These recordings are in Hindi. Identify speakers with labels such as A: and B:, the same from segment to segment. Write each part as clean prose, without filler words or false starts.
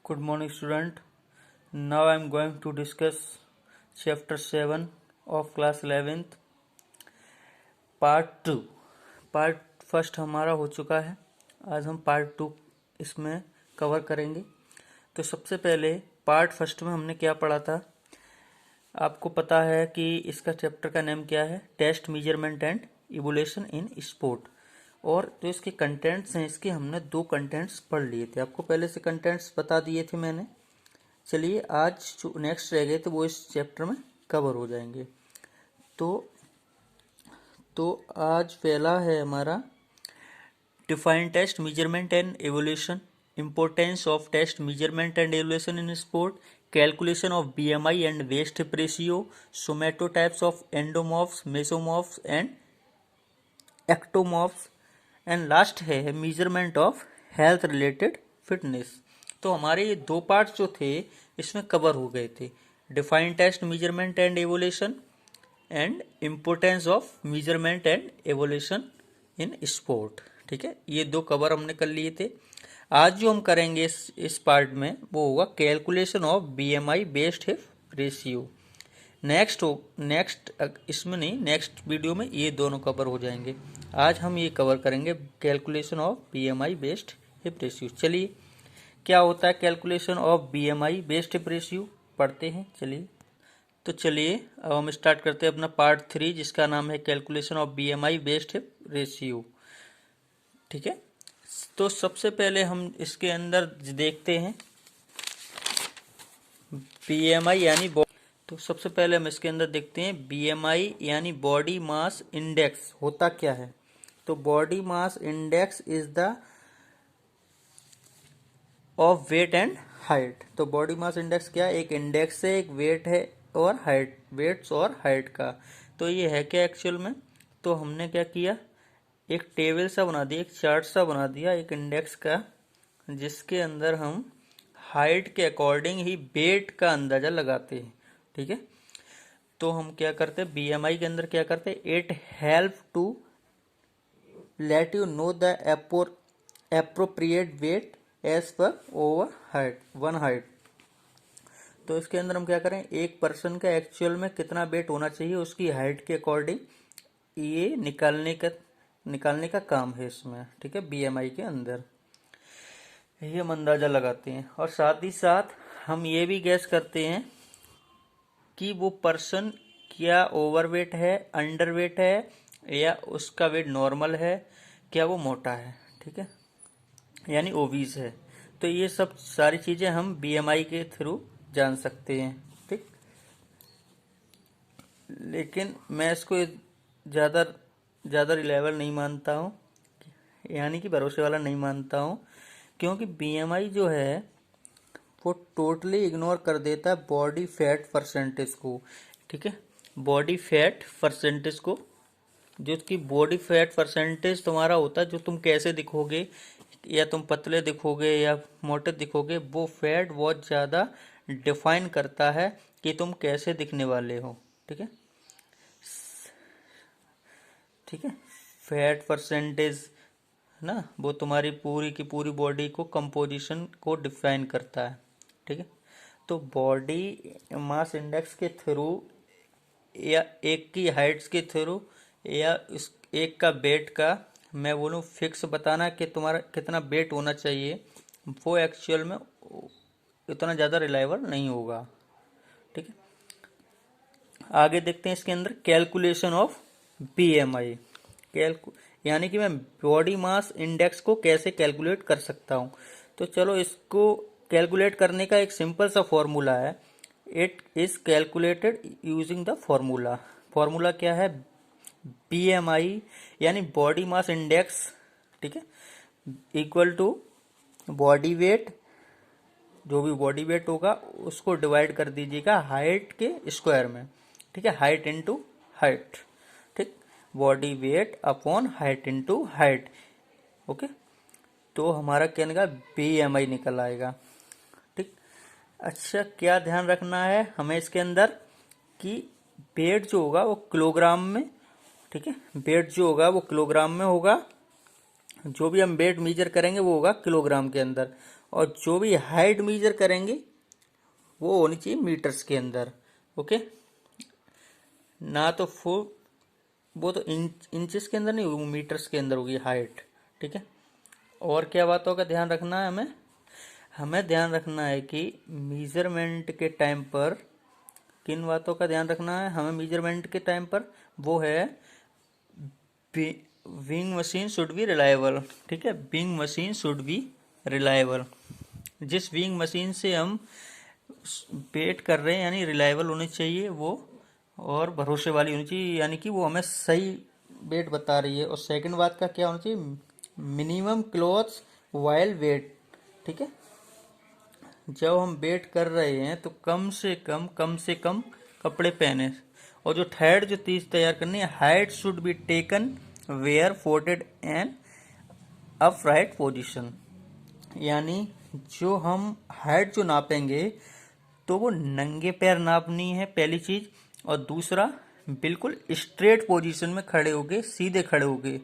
A: Good morning, student. Now I am going to discuss chapter 7 of class 11th, part 2. Part first हमारा हो चुका है। आज हम पार्ट 2 इसमें कवर करेंगे। तो सबसे पहले पार्ट फर्स्ट में हमने क्या पढ़ा था, आपको पता है कि इसका चैप्टर का नेम क्या है, test measurement and evolution in sport. और जो इसके कंटेंट्स हैं, इसके हमने 2 कंटेंट्स पढ़ लिए थे, आपको पहले से कंटेंट्स बता दिए थे मैंने। चलिए आज जो नेक्स्ट रह गए थे वो इस चैप्टर में कवर हो जाएंगे। तो आज पहला है हमारा define test measurement and evolution, importance of test measurement and evolution in sport, calculation of BMI and waist hip ratio, somatotypes of endomorphs, mesomorphs and ectomorphs, and last है measurement of health related fitness. तो हमारे ये 2 पार्ट जो थे इसमें कवर हो गए थे, define test measurement and evolution and importance of measurement and evolution in sport. ठीक है, ये 2 कवर हमने कर लिए थे। आज जो हम करेंगे इस पार्ट में वो होगा calculation of BMI based hip ratio. Next इसमें नहीं, नेक्स्ट वीडियो में ये दोनों कवर हो जाएंगे। आज हम ये कवर करेंगे calculation of BMI based hip ratio. चलिए क्या होता है calculation of BMI based hip ratio, पढ़ते हैं। चलिए अब हम स्टार्ट करते हैं अपना पार्ट 3 जिसका नाम है calculation of BMI based hip ratio. ठीक है, तो सबसे पहले हम इसके अंदर देखते हैं बीएमआई यानी तो सबसे पहले हम इसके अंदर देखते हैं बीएमआई यानी बॉडी मास इंडेक्स होता क्या है। तो body mass index is the of weight and height. तो बॉडी मास इंडेक्स क्या है, एक इंडेक्स है, एक वेट है और हाइट, वेट्स और हाइट का। तो ये है क्या एक्चुअल में, तो हमने क्या किया, एक टेबल सा बना दिया, एक चार्ट सा बना दिया एक इंडेक्स का, जिसके अंदर हम हाइट के अकॉर्डिंग ही वेट का अंदाजा लगाते हैं। ठीक है, तो हम क्या करते हैं बीएमआई के अंदर क्या करते हैं, it help to let you know the appropriate weight as per over height one height. तो इसके अंदर हम क्या करें, एक पर्सन का एक्चुअल में कितना वेट होना चाहिए उसकी हाइट के अकॉर्डिंग ये निकालने का काम है इसमें। ठीक है, बीएमआई के अंदर ये हम अंदाजा लगाते हैं। और साथ ही साथ हम ये भी गैस करते हैं कि वो पर्सन क्या ओवरवेट है, अंडरवेट है, या उसका वेट नॉर्मल है, क्या वो मोटा है। ठीक है, यानी ओबीज है। तो ये सब सारी चीजें हम बीएमआई के थ्रू जान सकते हैं। ठीक, लेकिन मैं इसको ज़्यादा रिलायबल नहीं मानता हूँ, यानी कि भरोसे वाला नहीं मानता हूँ, क्योंकि बीएमआई जो है वो टोटली इग्नोर कर देता है बॉडी फैट परसेंटेज को। ठीक है, बॉडी फैट परसेंटेज को, जो कि बॉडी फैट परसेंटेज तुम्हारा होता है, जो तुम कैसे दिखोगे, या तुम पतले दिखोगे या मोटे दिखोगे, वो फैट बहुत ज़्यादा डिफाइन करता है कि तुम कैसे दिखने वाले हो। ठीक है, फैट परसेंटेज ना, वो तुम्हारी पूरी की पूरी बॉडी को कंपोजिशन को डिफाइन करता है। ठीक है, तो बॉडी मास इंडेक्स के थ्रू या एक की हाइट्स के थ्रू या इस एक का वेट का मैं बोलूँ फिक्स बताना कि तुम्हारा कितना वेट होना चाहिए, वो एक्चुअल में इतना ज़्यादा रिलायबल नहीं होगा। ठीक है, आगे देखते हैं इसके अंदर कैलकुलेशन ऑफ बीएमआई। यानी कि मैं बॉडी मास इंडेक्स को कैसे कैलकुलेट कर सकता हूँ। तो चलो इसको कैलकुलेट करने का एक सिंपल सा फॉर्मूला है, it is calculated using the formula. Formula क्या है, बीएमआई यानी बॉडी मास इंडेक्स, ठीक है, इक्वल टू बॉडी वेट, जो भी बॉडी वेट होगा उसको डिवाइड कर दीजिएगा हाइट के स्क्वायर में। ठीक है, हाइट इंटू हाइट। ठीक, body weight upon height into height. Okay, तो हमारा क्या निकला, बीएमआई निकल आएगा। ठीक, अच्छा क्या ध्यान रखना है हमें इसके अंदर कि वेट जो होगा वो किलोग्राम में, ठीक है, वेट जो होगा वो किलोग्राम में होगा, जो भी हम वेट मेजर करेंगे वो होगा किलोग्राम के अंदर, और जो भी हाइट मेजर करेंगे वो होनी चाहिए मीटर्स के अंदर। ओके, ना तो फुट, वो तो इंचेस के अंदर नहीं होगी, मीटर्स के अंदर होगी हाइट। ठीक है, और क्या बातों का ध्यान रखना है हमें? हमें ध्यान रखना है कि मेजरमेंट के टाइम पर किन बातों का ध्यान रखना है हमें मेजरमेंट के टाइम पर? वो है wing machine should be reliable. ठीक है, wing machine should be reliable. जिस विंग मशीन से हम वेट कर रहे हैं यानी रिलायबल होनी चाहिए वो, और भरोसे वाली होनी चाहिए, यानी कि वो हमें सही वेट बता रही है। और सेकंड बात का क्या होना चाहिए? Minimum clothes while weight. ठीक है, जब हम वेट कर रहे हैं तो कम से कम कपड़े पहने। और जो थर्ड जो चीज तैयार करनी है, height should be taken where folded and upright position. यानी जो हम हाइट जो नापेंगे तो वो नंगे पैर नापनी है पहली चीज, और दूसरा बिल्कुल स्ट्रेट पोजीशन में खड़े होके, सीधे खड़े होके।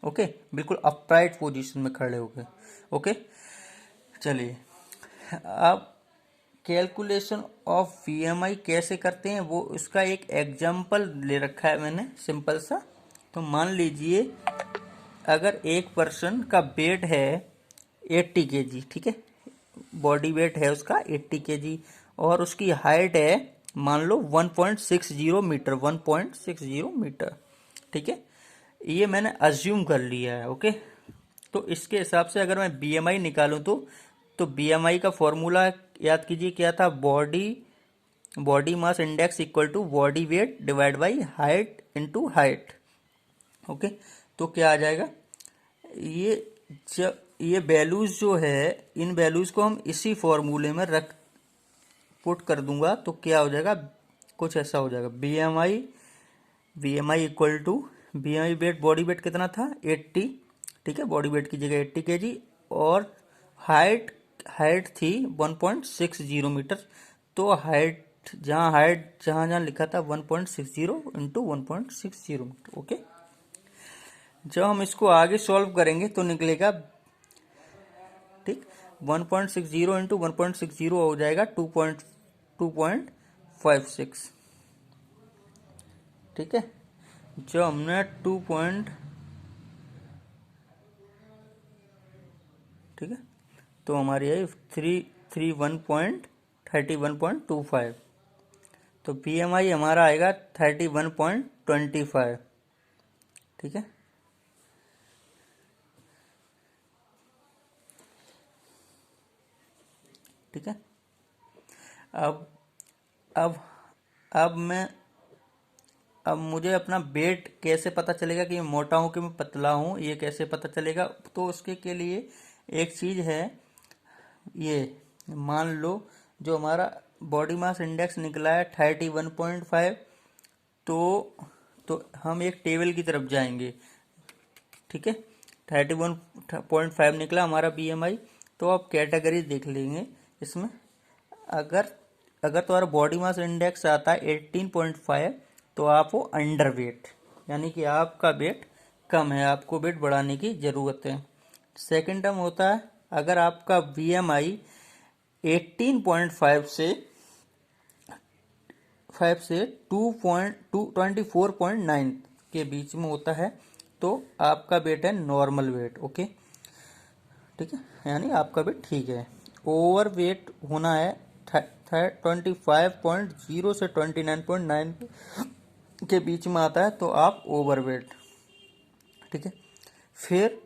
A: ओके, बिल्कुल अपराइट पोजीशन में खड़े होके। ओके, चलिए अब कैलकुलेशन ऑफ वीएमआई कैसे करते हैं वो उसका एक एग्जाम्पल ले रखा है मैंने, सिंपल सा। तो मान लीजिए अगर एक पर्सन का वेट है 80 केजी, ठीक है, बॉडी वेट है उसका 80 केजी, और उसकी हाइट है मान लो 1.60 मीटर, 1.60 मीटर। ठीक है, ये मैंने अज्यूम कर लिया है। ओके, तो इसके हिसाब से अगर मैं बीएमआई निकालूं तो बीएमआई का फॉर्मूला याद कीजिए क्या था? Body mass index equal to body weight divide by height into height. Okay, तो क्या आ जाएगा? ये वैल्यूज जो है, इन वैल्यूज को हम इसी फॉर्मूले में पुट कर दूंगा तो क्या हो जाएगा? कुछ ऐसा हो जाएगा, BMI equal to BMI weight, body weight कितना था? 80। ठीक है, बॉडी वेट की जगह 80 केजी, और हाइट थी 1.60 मीटर। तो हाइट जहां लिखा था 1.60 इंटू 1.60 मीटर। ओके, जब हम इसको आगे सॉल्व करेंगे तो निकलेगा, ठीक, 1.60 इंटू 1.60 हो जाएगा 2.56। ठीक है, जो हमने ठीक है, तो हमारी आई 31.25। तो पीएमआई हमारा आएगा 31.25। ठीक है, ठीक है। अब अब अब मैं अब मुझे अपना वेट कैसे पता चलेगा कि मैं मोटा हूं कि मैं पतला हूं, ये कैसे पता चलेगा? तो उसके के लिए एक चीज है, ये मान लो जो हमारा बॉडी मास इंडेक्स निकला है 31.5, तो हम एक टेबल की तरफ जाएंगे। ठीक है, 31.5 निकला हमारा बीएमआई, तो आप कैटेगरी देख लेंगे इसमें। अगर अगर तुम्हारा बॉडी मास इंडेक्स आता है 18.5 तो आप हो अंडर वेट, यानी कि आपका वेट कम है, आपको वेट बढ़ाने की जरूरत है। सेकेंड टर्म होता है अगर आपका बीएमआई 18.5 से 24.9 के बीच में होता है तो आपका वेट है नॉर्मल वेट। ओके, ठीक है, यानी आपका वेट ठीक है। ओवर वेट होना है 25.0 से 29.9 के बीच में आता है तो आप ओवर वेट। ठीक है, फिर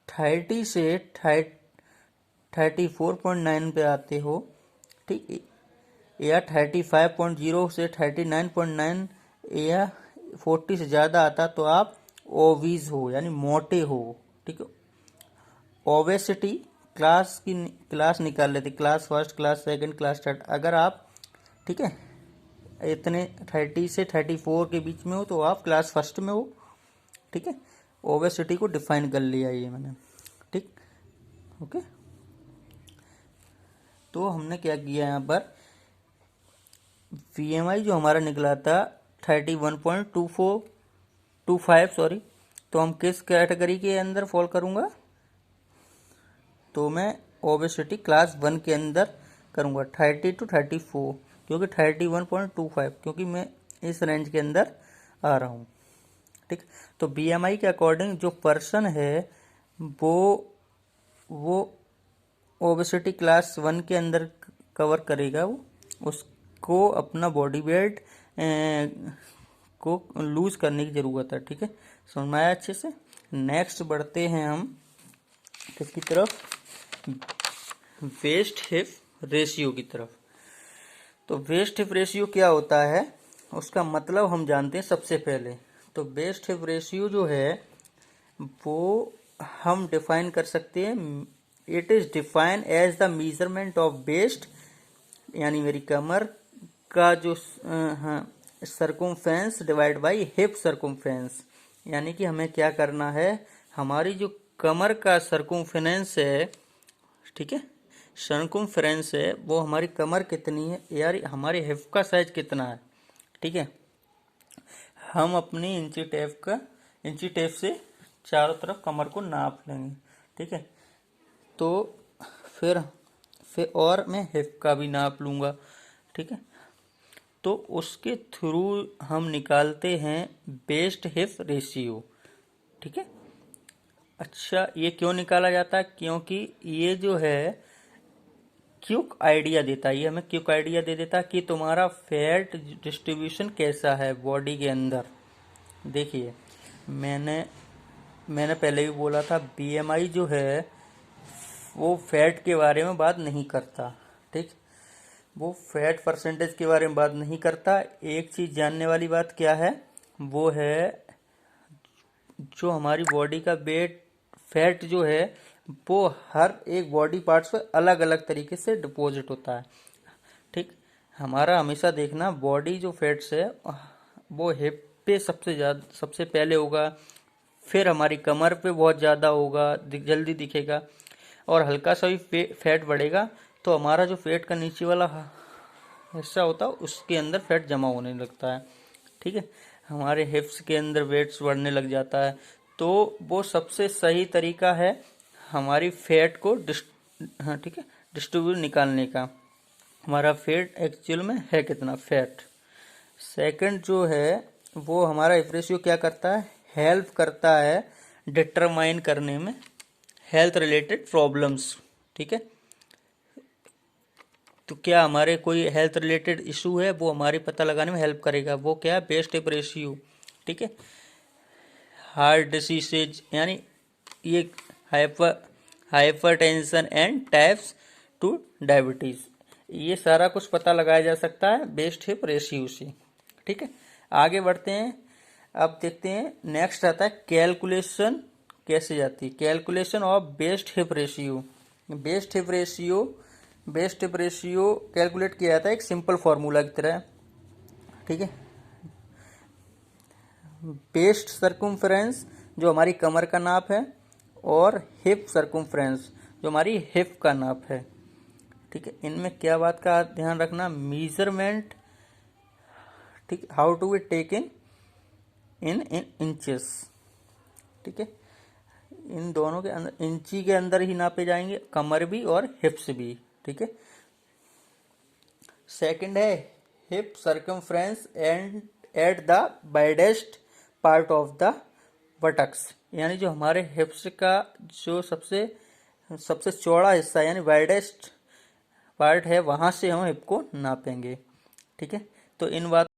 A: 30 से 34.9 पे आते हो, ठीक, या 35.0 से 39.9 या 40 से ज़्यादा आता तो आप ओवीज हो, यानी मोटे हो। ठीक है, ओबेसिटी क्लास निकाल लेते, class first, class second, class third. अगर आप, ठीक है, इतने 30 से 34 के बीच में हो तो आप क्लास फर्स्ट में हो। ठीक है, ओबेसिटी को डिफाइन कर लिया ये मैंने। ठीक, ओके, तो हमने क्या किया यहाँ पर, वीएमआई जो हमारा निकला था 31.25, सॉरी, तो हम किस कैटेगरी के अंदर फॉल करूंगा? तो मैं ओबेसिटी क्लास 1 के अंदर करूँगा 30 to 34, क्योंकि 31.25, क्योंकि मैं इस रेंज के अंदर आ रहा हूँ। ठीक, तो BMI के अकॉर्डिंग जो पर्सन है वो ओबेसिटी क्लास 1 के अंदर कवर करेगा, वो उसको अपना बॉडी वेट को लूज करने की ज़रूरत है। ठीक है, समझ में आया अच्छे से। नेक्स्ट बढ़ते हैं हम किसकी तरफ, वेस्ट हिप रेशियो की तरफ। तो वेस्ट हिप रेशियो क्या होता है, उसका मतलब हम जानते हैं सबसे पहले। तो वेस्ट हिप रेशियो जो है वो हम डिफाइन कर सकते हैं, it is define as the measurement of waist, यानी मेरी कमर का जो circumference divide by hip circumference. यानी कि हमें क्या करना है, हमारी जो कमर का सर्कमफ्रेंस है, ठीक है, सर्कमफ्रेंस है, वो हमारी कमर कितनी है यार, हमारे हिप का साइज कितना है। ठीक है, हम अपनी इंची टेप से चारों तरफ कमर को नाप लेंगे। ठीक है, तो फिर और मैं हिप का भी नाप लूँगा। ठीक है, तो उसके थ्रू हम निकालते हैं वेस्ट हिप रेशियो। ठीक है, अच्छा ये क्यों निकाला जाता है, क्योंकि ये जो है क्विक आइडिया देता है, ये हमें क्विक आइडिया दे देता है कि तुम्हारा फैट डिस्ट्रीब्यूशन कैसा है बॉडी के अंदर। देखिए मैंने पहले भी बोला था, BMI जो है वो फैट के बारे में बात नहीं करता। ठीक, वो फैट परसेंटेज के बारे में बात नहीं करता। एक चीज़ जानने वाली बात क्या है, वो है जो हमारी बॉडी का वेट फैट जो है वो हर एक बॉडी पार्ट्स पर अलग अलग तरीके से डिपॉजिट होता है। ठीक, हमारा हमेशा देखना बॉडी जो फैट्स है वो हिप पे सबसे पहले होगा, फिर हमारी कमर पे बहुत ज़्यादा होगा, जल्दी दिखेगा, और हल्का सा भी फैट बढ़ेगा तो हमारा जो फैट का नीचे वाला हिस्सा होता है उसके अंदर फैट जमा होने लगता है। ठीक है, हमारे हिप्स के अंदर वेट्स बढ़ने लग जाता है। तो वो सबसे सही तरीका है हमारी फैट को ठीक है डिस्ट्रीब्यूट निकालने का, हमारा फैट एक्चुअल में है कितना फैट। सेकंड जो है वो हमारा हिप रेशियो क्या करता है, हेल्प करता है डिटरमाइन करने में हेल्थ रिलेटेड प्रॉब्लम्स। ठीक है, तो क्या हमारे कोई हेल्थ रिलेटेड इशू है वो हमारे पता लगाने में हेल्प करेगा, वो क्या है वेस्ट हिप रेशियो। ठीक है, हार्ट डिसीजेज, यानी ये हाइपरटेंशन एंड टाइप्स 2 डायबिटीज, ये सारा कुछ पता लगाया जा सकता है वेस्ट हिप रेशियो से। ठीक है, आगे बढ़ते हैं। अब देखते हैं नेक्स्ट आता है कैलकुलेशन कैसे जाती है, calculation of waist hip ratio. Waist hip ratio calculate किया जाता है एक सिंपल फार्मूला की तरह। ठीक है, वेस्ट सर्कमफ्रेंस जो हमारी कमर का नाप है, और हिप सर्कमफ्रेंस जो हमारी हिप का नाप है। ठीक है, इनमें क्या बात का ध्यान रखना, मेजरमेंट, ठीक, how to be taken in inches. ठीक है, इन दोनों के अंदर इंची के अंदर ही नापे जाएंगे, कमर भी और हिप्स भी। ठीक है, सेकंड है hip circumference and at the widest part of the buttocks, यानी जो हमारे हिप्स का जो सबसे चौड़ा हिस्सा यानी वाइडेस्ट पार्ट है, वहां से हम हिप को नापेंगे। ठीक है, तो इन बात